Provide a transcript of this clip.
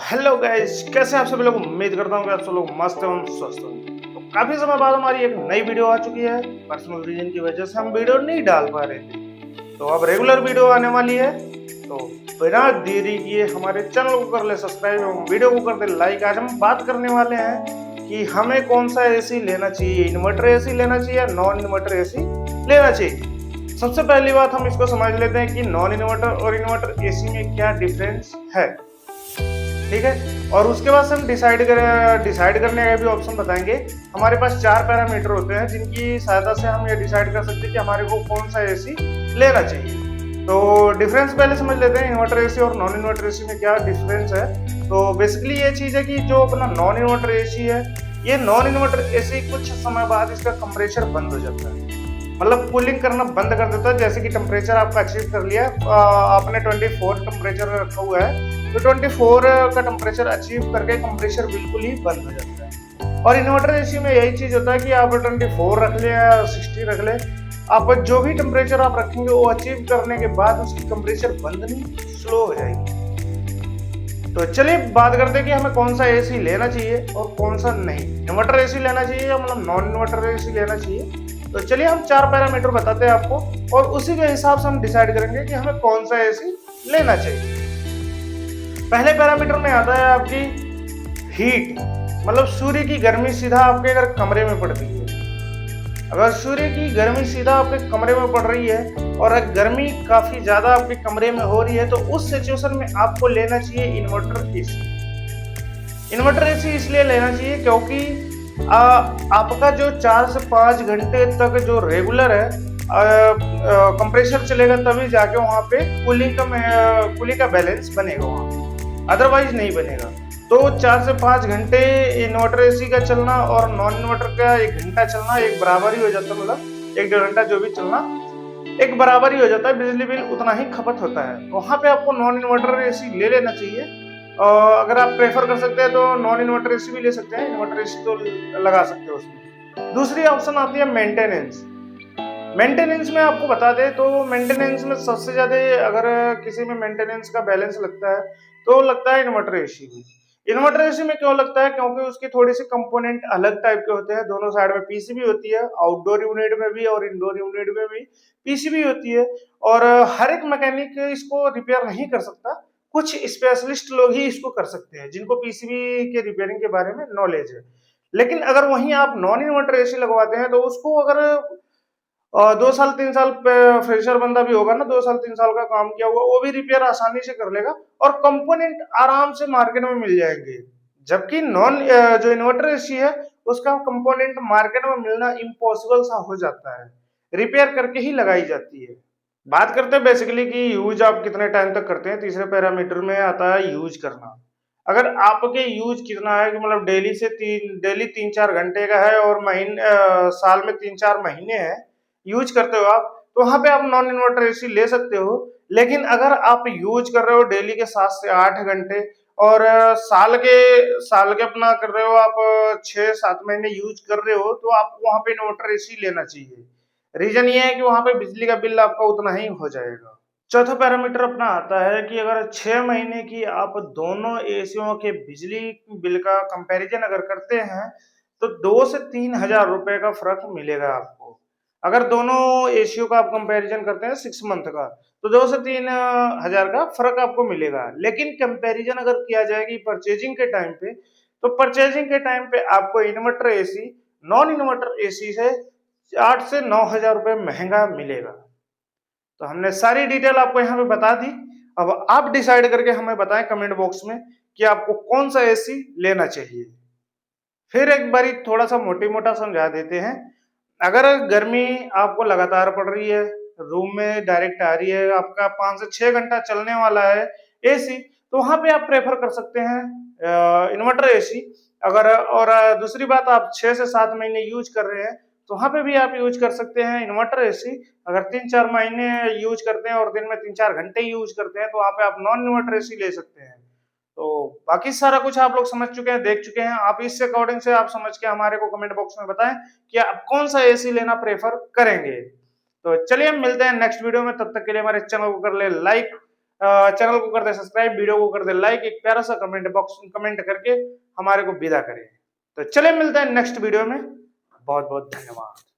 Hello guys, कैसे आप सभी लोग। उम्मीद करता हूँ कि आप सब लोग मस्त एवं स्वस्थ होंगे। तो काफी समय बाद हमारी एक नई वीडियो आ चुकी है। पर्सनल रीजन की वजह से हम वीडियो नहीं डाल पा रहे थे, तो अब रेगुलर वीडियो आने वाली है। तो बिना देरी किए हमारे चैनल को कर ले सब्सक्राइब एवं वीडियो को कर दे लाइक। आज हम बात करने वाले हैं कि हमें कौन सा एसी लेना चाहिए, इन्वर्टर एसी लेना चाहिए या नॉन इन्वर्टर एसी लेना चाहिए। सबसे पहली बात हम इसको समझ लेते हैं कि नॉन इन्वर्टर और इन्वर्टर एसी में क्या डिफरेंस है, ठीक है। और उसके बाद से हम डिसाइड करने का भी ऑप्शन बताएंगे। हमारे पास 4 पैरामीटर होते हैं जिनकी सहायता से हम ये डिसाइड कर सकते हैं कि हमारे को कौन सा एसी लेना चाहिए। तो डिफरेंस पहले समझ लेते हैं, इन्वर्टर एसी और नॉन इन्वर्टर एसी में क्या डिफरेंस है। तो बेसिकली ये चीज है कि जो अपना नॉन इन्वर्टर एसी है, ये नॉन इन्वर्टर एसी कुछ समय बाद इसका कंप्रेसर बंद हो जाता है, मतलब कूलिंग करना बंद कर देता है। जैसे कि टेम्परेचर आपका अचीव कर लिया, आपने 24 टेम्परेचर रखा हुआ है, तो 24 का टेम्परेचर अचीव करके कंप्रेसर बिल्कुल ही बंद हो जाता है। और इन्वर्टर एसी में यही चीज होता है कि आप 24 रख ले या 60 रख ले, आप जो भी टेम्परेचर आप रखेंगे वो अचीव करने के बाद उसकी कंप्रेसर बंद नहीं, स्लो हो जाएगी। तो चलिए बात करते हैं कि हमें कौन सा एसी लेना चाहिए और कौन सा नहीं। इन्वर्टर एसी लेना चाहिए या मतलब नॉन इन्वर्टर एसी लेना चाहिए। तो चलिए हम 4 पैरामीटर बताते हैं आपको और उसी के हिसाब से हम डिसाइड करेंगे कि हमें कौन सा एसी लेना चाहिए। पहले पैरामीटर में आता है आपकी हीट, मतलब सूर्य की गर्मी सीधा आपके अगर कमरे में पड़ती है। अगर सूर्य की गर्मी सीधा आपके कमरे में पड़ रही है और अगर गर्मी काफी ज्यादा आपके कमरे में हो रही है, तो उस सिचुएशन में आपको लेना चाहिए इन्वर्टर एसी। इन्वर्टर एसी इसलिए लेना चाहिए क्योंकि आपका जो 4 से 5 घंटे तक जो रेगुलर है कंप्रेसर चलेगा, तभी जाके वहां पे कूलिंग का बैलेंस बनेगा, वहां अदरवाइज नहीं बनेगा। तो 4 से 5 घंटे इन्वर्टर एसी का चलना और नॉन इन्वर्टर का 1 घंटा चलना एक बराबर ही हो जाता है, मतलब 1-1.5 घंटा जो भी चलना एक बराबर ही हो जाता है, बिजली बिल उतना ही खपत होता है। वहां पे आपको नॉन इन्वर्टर एसी ले लेना चाहिए। अगर आप प्रेफर कर सकते हैं तो नॉन इन्वर्टर एसी भी ले सकते हैं, इन्वर्टर एसी तो लगा सकते हैं उसमें। दूसरी ऑप्शन आती है मेंटेनेंस। मेंटेनेंस में आपको बता दें तो मेंटेनेंस में सबसे ज्यादा अगर किसी में मेंटेनेंस का बैलेंस लगता है तो लगता है इन्वर्टर एसी में। इन्वर्टर एसी में क्यों लगता है, क्योंकि उसकी थोड़ी सी कंपोनेंट अलग टाइप के होते हैं। दोनों साइड में पीसीबी होती है, आउटडोर यूनिट में भी और इंडोर यूनिट में भी पीसीबी होती है। और हर एक मैकेनिक इसको रिपेयर नहीं कर सकता, कुछ स्पेशलिस्ट लोग ही इसको कर सकते हैं जिनको पीसीबी के रिपेयरिंग के बारे में नॉलेज है। लेकिन अगर वहीं आप नॉन इन्वर्टर एसी लगवाते हैं तो उसको अगर 2 साल 3 साल फ्रेशर बंदा भी होगा ना, 2 साल 3 साल का काम किया हुआ, वो भी रिपेयर आसानी से कर लेगा और कंपोनेंट आराम से मार्केट में मिल जाएंगे। जबकि जो इन्वर्टर एसी है उसका कंपोनेंट मार्केट में मिलना इम्पॉसिबल सा हो जाता है, रिपेयर करके ही लगाई जाती है। बात करते हैं बेसिकली कि यूज आप कितने टाइम तक करते हैं। तीसरे पैरामीटर में आता है यूज करना। अगर आपके यूज कितना है कि मतलब डेली 3-4 घंटे का है और साल में 3-4 महीने है यूज करते हो आप, तो वहां पे आप नॉन इन्वर्टर एसी ले सकते हो। लेकिन अगर आप यूज कर रहे हो डेली के 7 से 8 घंटे और साल के अपना कर रहे हो आप 6-7 महीने यूज कर रहे हो, तो आपको वहां पे इन्वर्टर एसी लेना चाहिए। रीजन ये है कि वहां पे बिजली का बिल आपका उतना ही हो जाएगा। चौथा पैरामीटर अपना आता है कि अगर 6 महीने की आप दोनों एसियों के बिजली बिल का कंपैरिजन अगर करते हैं तो 2 से 3 हजार रुपए का फर्क मिलेगा आपको। अगर दोनों एसियों का आप कंपैरिजन करते हैं 6 मंथ का, तो 2 से 3 हजार का फर्क आपको मिलेगा। लेकिन कंपैरिजन अगर किया जाएगी परचेजिंग के टाइम पे, तो परचेजिंग के टाइम पे आपको inverter AC non inverter AC से 8 से 9 हजार रुपए महंगा मिलेगा। तो हमने सारी डिटेल आपको यहाँ पे बता दी। अब आप डिसाइड करके हमें बताएं कमेंट बॉक्स में कि आपको कौन सा एसी लेना चाहिए। फिर एक बारी थोड़ा सा मोटा समझा देते हैं। अगर गर्मी आपको लगातार पड़ रही है, रूम में डायरेक्ट आ रही है, आपका 5 से 6 घंटा चलने वाला है एसी, तो वहां पे आप प्रेफर कर सकते हैं इन्वर्टर एसी। अगर और दूसरी बात, आप 6 से 7 महीने यूज कर रहे हैं तो वहां पे भी आप यूज कर सकते हैं इन्वर्टर एसी। अगर 3-4 महीने यूज करते हैं और दिन में 3-4 घंटे यूज करते हैं तो वहां पे आप नॉन इन्वर्टर एसी ले सकते हैं। तो बाकी सारा कुछ आप लोग समझ चुके हैं, देख चुके हैं। आप इससे अकॉर्डिंग से आप समझ के हमारे को कमेंट बॉक्स में बताएं कि आप कौन सा एसी लेना प्रेफर करेंगे। तो चलिए हम मिलते हैं नेक्स्ट वीडियो में, तब तक के लिए हमारे चैनल को कर ले लाइक, चैनल को कर दे सब्सक्राइब, वीडियो को कर दे लाइक, एक प्यारा सा कमेंट बॉक्स कमेंट करके हमारे को विदा करें। तो चले मिलते हैं नेक्स्ट वीडियो में। बहुत बहुत धन्यवाद।